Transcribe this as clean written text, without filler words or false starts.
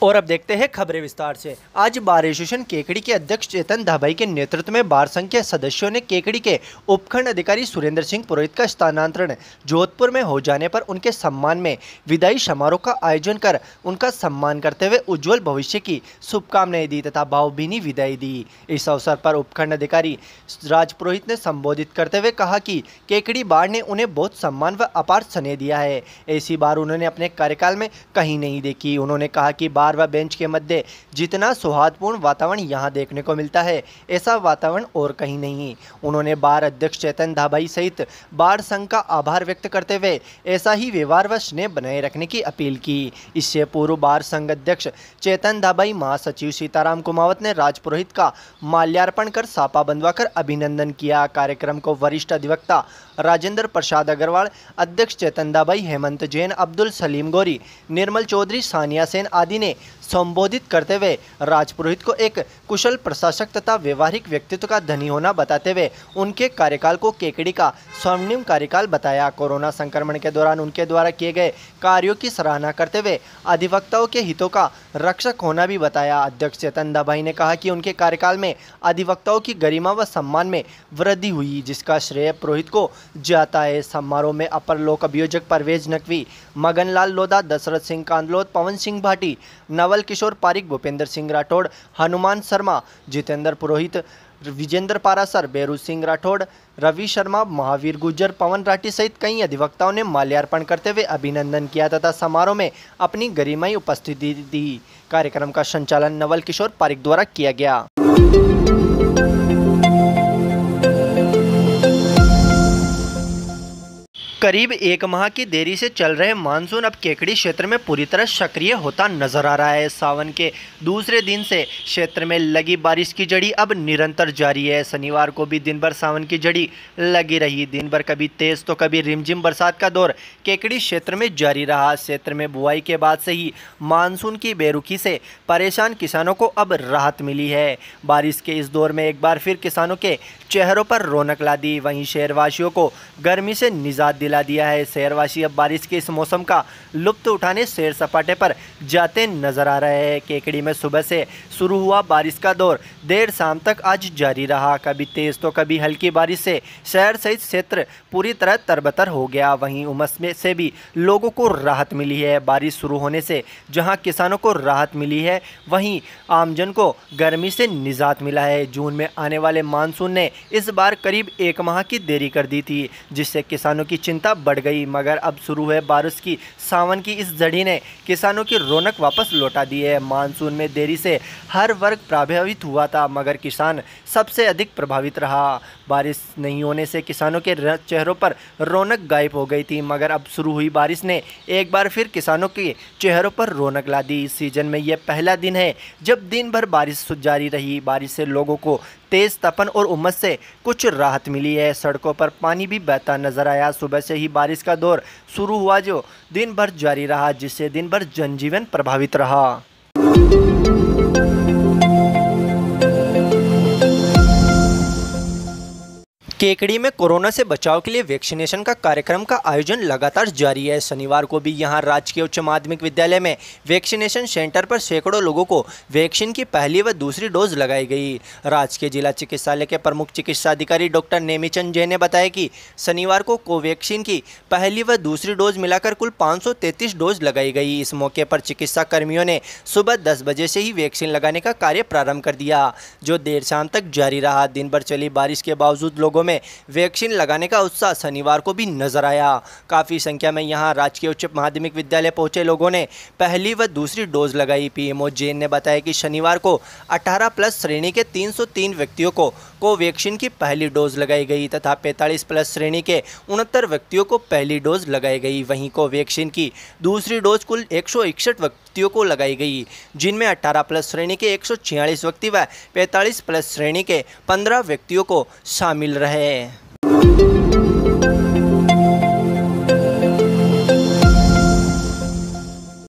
और अब देखते हैं खबरें विस्तार से। आज बार एसोसिएशन केकड़ी के अध्यक्ष चेतन धाबाई के नेतृत्व में बार संघ के सदस्यों ने केकड़ी के उपखंड अधिकारी सुरेंद्र सिंह पुरोहित का स्थानांतरण जोधपुर में हो जाने पर उनके सम्मान में विदाई समारोह का आयोजन कर उनका सम्मान करते हुए उज्जवल भविष्य की शुभकामनाएं दी तथा भावभीनी विदाई दी। इस अवसर पर उपखंड अधिकारी राज पुरोहित ने संबोधित करते हुए कहा कि केकड़ी बार ने उन्हें बहुत सम्मान व अपार स्नेह दिया है। ऐसी बार उन्होंने अपने कार्यकाल में कहीं नहीं देखी। उन्होंने कहा कि बार व बेंच के मध्य जितना सौहार्दपूर्ण वातावरण यहाँ देखने को मिलता है ऐसा वातावरण और कहीं नहीं। उन्होंने बार अध्यक्ष चेतन धाबाई सहित बार संघ का आभार व्यक्त करते हुए ऐसा ही व्यवहार व स्नेह बनाए रखने की अपील की। इससे पूर्व बार संघ अध्यक्ष चेतन धाबाई महासचिव सीताराम कुमावत ने राज पुरोहित का माल्यार्पण कर सापा बंधवाकर अभिनंदन किया। कार्यक्रम को वरिष्ठ अधिवक्ता राजेंद्र प्रसाद अग्रवाल, अध्यक्ष चेतन धाबाई, हेमंत जैन, अब्दुल सलीम गौरी, निर्मल चौधरी, सानिया सेन आदि ने संबोधित करते हुए राज पुरोहित को एक कुशल प्रशासक तथा व्यवहारिक व्यक्तित्व का धनी होना बताते हुए उनके कार्यकाल को केकड़ी का स्वर्णिम कार्यकाल बताया। कोरोना संक्रमण के दौरान उनके द्वारा किए गए कार्यों की सराहना करते हुए अधिवक्ताओं के हितों का रक्षक होना भी बताया। अध्यक्ष चेतन धाबाई ने कहा कि उनके कार्यकाल में अधिवक्ताओं की गरिमा व सम्मान में वृद्धि हुई, जिसका श्रेय पुरोहित को जाता है। समारोह में अपर लोक अभियोजक परवेज नकवी, मगनलाल लोधा, दशरथ सिंह कांदलोद, पवन सिंह भाटी, नवल किशोर पारिक, भूपेंद्र सिंह राठौड़, हनुमान शर्मा, जितेंद्र पुरोहित, विजेंद्र पारासर, बेरू सिंह राठौड़, रवि शर्मा, महावीर गुज्जर, पवन राठी सहित कई अधिवक्ताओं ने माल्यार्पण करते हुए अभिनंदन किया तथा समारोह में अपनी गरिमाई उपस्थिति दी। कार्यक्रम का संचालन नवल किशोर पारिक द्वारा किया गया। करीब एक माह की देरी से चल रहे मानसून अब केकड़ी क्षेत्र में पूरी तरह सक्रिय होता नजर आ रहा है। सावन के दूसरे दिन से क्षेत्र में लगी बारिश की जड़ी अब निरंतर जारी है। शनिवार को भी दिन भर सावन की जड़ी लगी रही। दिन भर कभी तेज तो कभी रिमझिम बरसात का दौर केकड़ी क्षेत्र में जारी रहा। क्षेत्र में बुआई के बाद से ही मानसून की बेरुखी से परेशान किसानों को अब राहत मिली है। बारिश के इस दौर में एक बार फिर किसानों के चेहरों पर रौनक ला दी। वहीं शहरवासियों को गर्मी से निजात दिला दिया है। शहरवासी अब बारिश के इस मौसम का लुत्फ उठाने सैर सपाटे पर जाते नजर आ रहे हैं। केकड़ी में सुबह से शुरू हुआ बारिश का दौर देर शाम तक आज जारी रहा। कभी तेज तो कभी हल्की बारिश से शहर सहित क्षेत्र पूरी तरह तरबतर हो गया। वहीं उमस में से भी लोगों को राहत मिली है। बारिश शुरू होने से जहां किसानों को राहत मिली है, वहीं आमजन को गर्मी से निजात मिला है। जून में आने वाले मानसून ने इस बार करीब एक माह की देरी कर दी थी, जिससे किसानों की चिंता बढ़ गई। मगर अब शुरू हुए बारिश की सावन की इस जड़ी ने किसानों की रौनक वापस लौटा दी है। मानसून में देरी से हर वर्ग प्रभावित हुआ था, मगर किसान सबसे अधिक प्रभावित रहा। बारिश नहीं होने से किसानों के चेहरों पर रौनक गायब हो गई थी, मगर अब शुरू हुई बारिश ने एक बार फिर किसानों के चेहरों पर रौनक ला दी। इस सीजन में यह पहला दिन है जब दिन भर बारिश जारी रही। बारिश से लोगों को तेज तपन और उमस से कुछ राहत मिली है। सड़कों पर पानी भी बहता नजर आया। सुबह से ही बारिश का दौर शुरू हुआ जो दिन भर जारी रहा, जिससे दिन भर जनजीवन प्रभावित रहा। केकड़ी में कोरोना से बचाव के लिए वैक्सीनेशन का कार्यक्रम का आयोजन लगातार जारी है। शनिवार को भी यहां राजकीय उच्च माध्यमिक विद्यालय में वैक्सीनेशन सेंटर पर सैकड़ों लोगों को वैक्सीन की पहली व दूसरी डोज लगाई गई। राजकीय जिला चिकित्सालय के प्रमुख चिकित्सा अधिकारी डॉक्टर नेमीचंद जैन ने बताया कि शनिवार को कोवैक्सीन की पहली व दूसरी डोज मिलाकर कुल 533 डोज लगाई गई। इस मौके पर चिकित्सा कर्मियों ने सुबह 10 बजे से ही वैक्सीन लगाने का कार्य प्रारंभ कर दिया, जो देर शाम तक जारी रहा। दिन भर चली बारिश के बावजूद लोगों में वैक्सीन लगाने का उत्साह शनिवार को भी नजर आया। काफी संख्या में यहां राजकीय उच्च माध्यमिक विद्यालय पहुंचे लोगों ने पहली व दूसरी डोज लगाई। पीएमओ जैन ने बताया कि शनिवार को 18+ श्रेणी के 303 व्यक्तियों को कोवैक्सीन की पहली डोज लगाई गई तथा 45+ श्रेणी के 69 व्यक्तियों को पहली डोज लगाई गई। वहीं कोवैक्सीन की दूसरी डोज कुल 161 व्यक्तियों को लगाई गई, जिनमें 18+ श्रेणी के 146 व्यक्ति व 45+ श्रेणी के 15 व्यक्तियों को शामिल रहे।